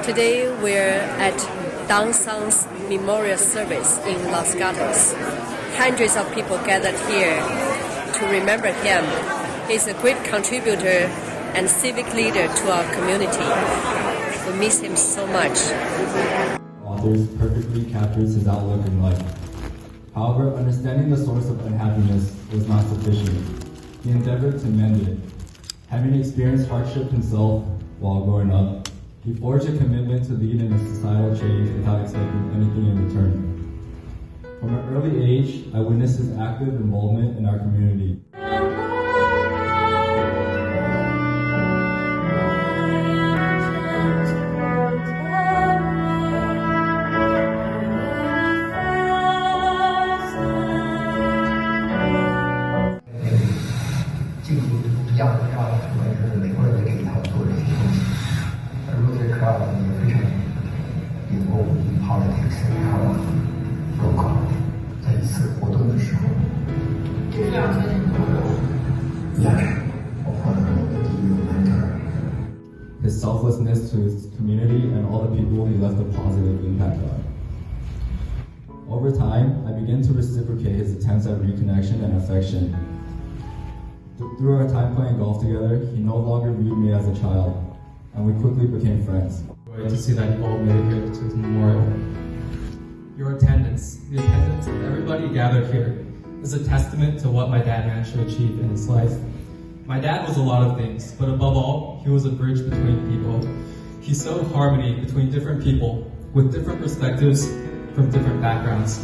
Today we're at Don Sang's memorial service in Los Gatos. Hundreds of people gathered here to remember him. He's a great contributor and civic leader to our community. We miss him so much. Authors perfectly captures his outlook in life. However, understanding the source of unhappiness was not sufficient. He endeavored to mend it. Having experienced hardship himself while growing up, he forged a commitment to lead in a societal change without expecting anything in return. From an early age, I witnessed his active involvement in our community. His selflessness to his community and all the people he left a positive impact on. Over time, I began to reciprocate his attempts at reconnection and affection. Through our time playing golf together, he no longer viewed me as a child, and we quickly became friends. To see that you all made it here to his memorial. Your attendance, the attendance of everybody gathered here, is a testament to what my dad managed to achieve in his life. My dad was a lot of things, but above all, he was a bridge between people. He sowed harmony between different people with different perspectives from different backgrounds.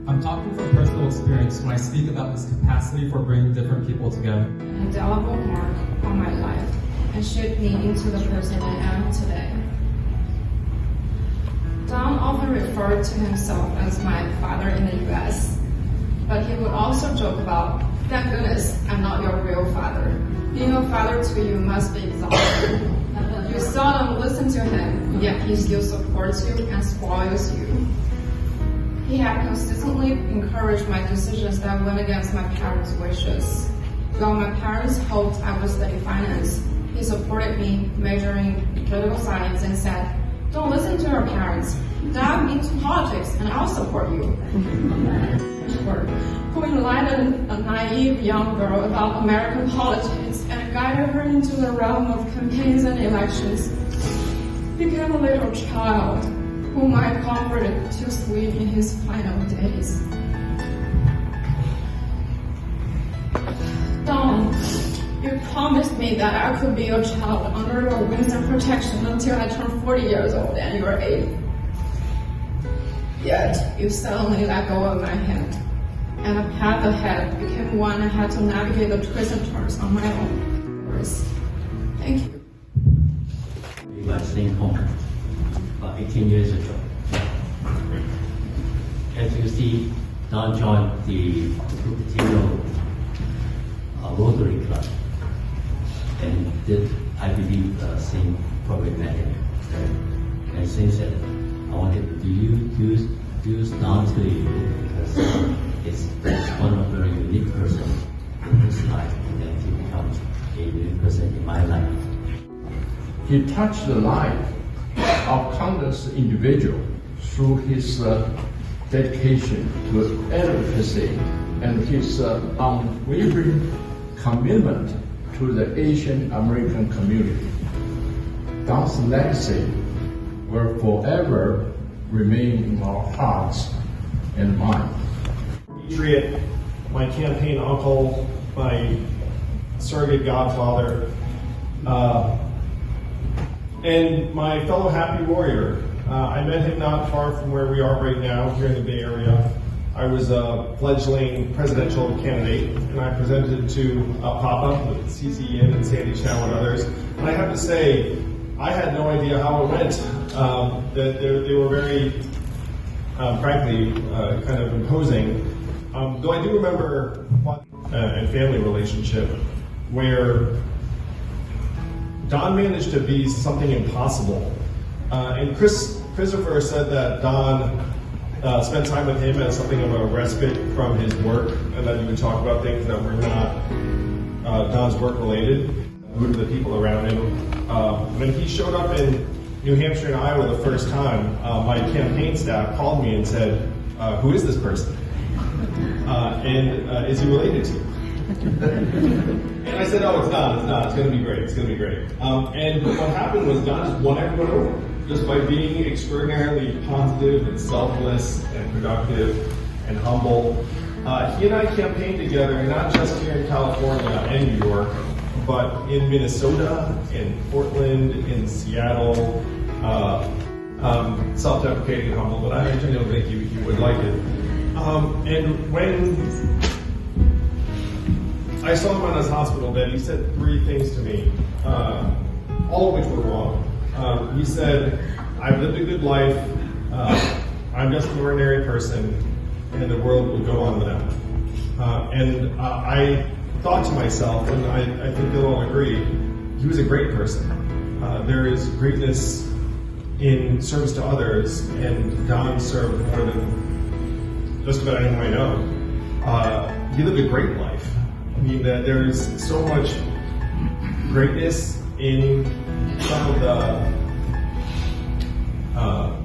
I'm talking from personal experience when I speak about his capacity for bringing different people together. An indelible mark on my life and shaped me into the person I am today. Don often referred to himself as my father in the US, but he would also joke about, thank goodness I'm not your real father. Being a father to you must be exhausting. You seldom listen to him, yet he still supports you and spoils you. He had consistently encouraged my decisions that went against my parents' wishes. While my parents hoped I would study finance, he supported me majoring in political science and said, don't listen to your parents. Dive into politics and I'll support you. Who enlightened a naive young girl about American politics and guided her into the realm of campaigns and elections, became a little child whom I comforted to sleep in his final days. Don, you promised me that I could be your child under your wings and protection until I turned 40 years old and you were 8. Yet, you suddenly let go of my hand, and the path ahead became one I had to navigate the twists and turns on my own. Thank you. We were staying home about 18 years ago. As you see, Don joined the Cupertino Rotary Club and did, I believe, same programmatic. And since then, I wanted to use Don to you because it's one of a very unique person in his life, and then he becomes a unique person in my life. He touched the life of countless individuals through his dedication to advocacy and his unwavering commitment to the Asian American community. Don's legacy will forever remain in our hearts and minds. Patriot, my campaign uncle, my surrogate godfather, and my fellow happy warrior. I met him not far from where we are right now, here in the Bay Area. I was a fledgling presidential candidate, and I presented to Papa with C.C. Yin and Sandy Chow and others. And I have to say, I had no idea how it went. That they were very, frankly, kind of imposing. Though I do remember a family relationship where Don managed to be something impossible. And Christopher said that Don spent time with him as something of a respite from his work, and that he would talk about things that were not Don's work related, move the people around him. When he showed up in New Hampshire and Iowa the first time, my campaign staff called me and said, who is this person? And is he related to you? And I said, oh, it's not. It's going to be great. It's going to be great. And what happened was Don just won everyone over, just by being extraordinarily positive and selfless and productive and humble. He and I campaigned together, not just here in California and New York, but in Minnesota, in Portland, in Seattle. Self-deprecating and humble, but I actually don't think you would like it. And when I saw him on his hospital bed, he said 3 things to me, all of which were wrong. He said, I've lived a good life, I'm just an ordinary person, and the world will go on without me. And I thought to myself, and I think they'll all agree, he was a great person. There is greatness in service to others, and Don served more than just about anyone I know. He lived a great life. I mean, there's so much greatness in some of the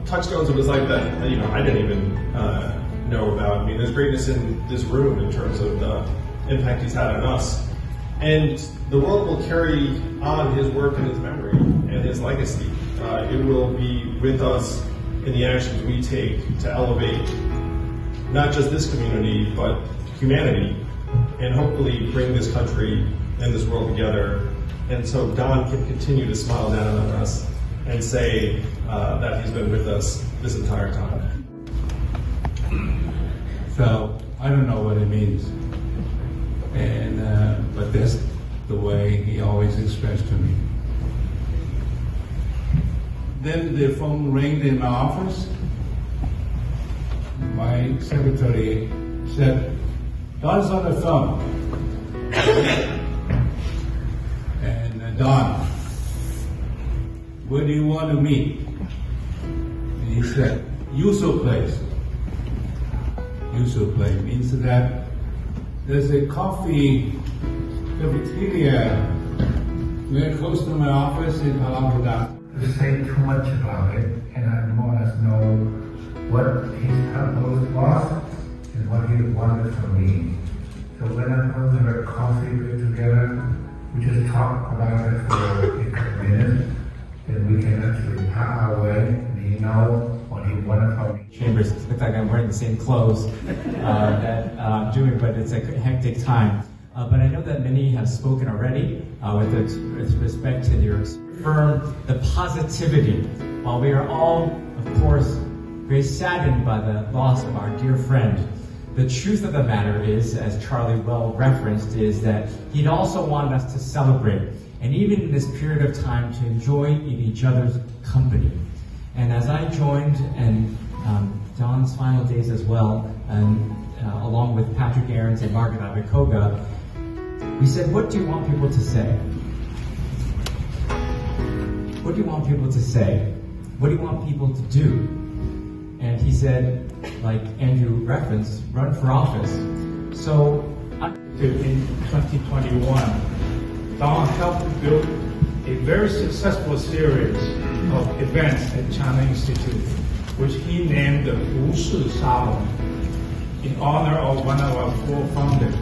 touchstones of his life that I didn't even know about. I mean, there's greatness in this room in terms of the impact he's had on us. And the world will carry on his work and his memory and his legacy. It will be with us in the actions we take to elevate not just this community, but humanity, and hopefully bring this country and this world together. And so Don can continue to smile down on us and say that he's been with us this entire time. So I don't know what it means, and but that's the way he always expressed to me. Then the phone rang in my office. My secretary said, Don's on the phone. And Don, where do you want to meet? And he said, Usual place. Usual place means that there's a coffee cafeteria very close to my office in Palabra. To say too much about it, and I more or less know what his purpose was and what he wanted from me. So when I come to a coffee together, we just talk about it for a couple minutes, then we can actually pack our way, and he know what he wanted from me. Chambers, it looks like I'm wearing the same clothes that I'm doing, but it's a hectic time. But I know that many have spoken already with respect to your firm, the positivity. While we are all, of course, very saddened by the loss of our dear friend, the truth of the matter is, as Charlie well referenced, is that he'd also wanted us to celebrate, and even in this period of time, to enjoy in each other's company. And as I joined, and Don's final days as well, and along with Patrick Aarons and Margaret Ivakoga, we said, what do you want people to say? What do you want people to say? What do you want people to do? And he said, like Andrew referenced, run for office. So in 2021, Don helped build a very successful series of events at China Institute, which he named the Wu Shi Salon in honor of one of our four founders.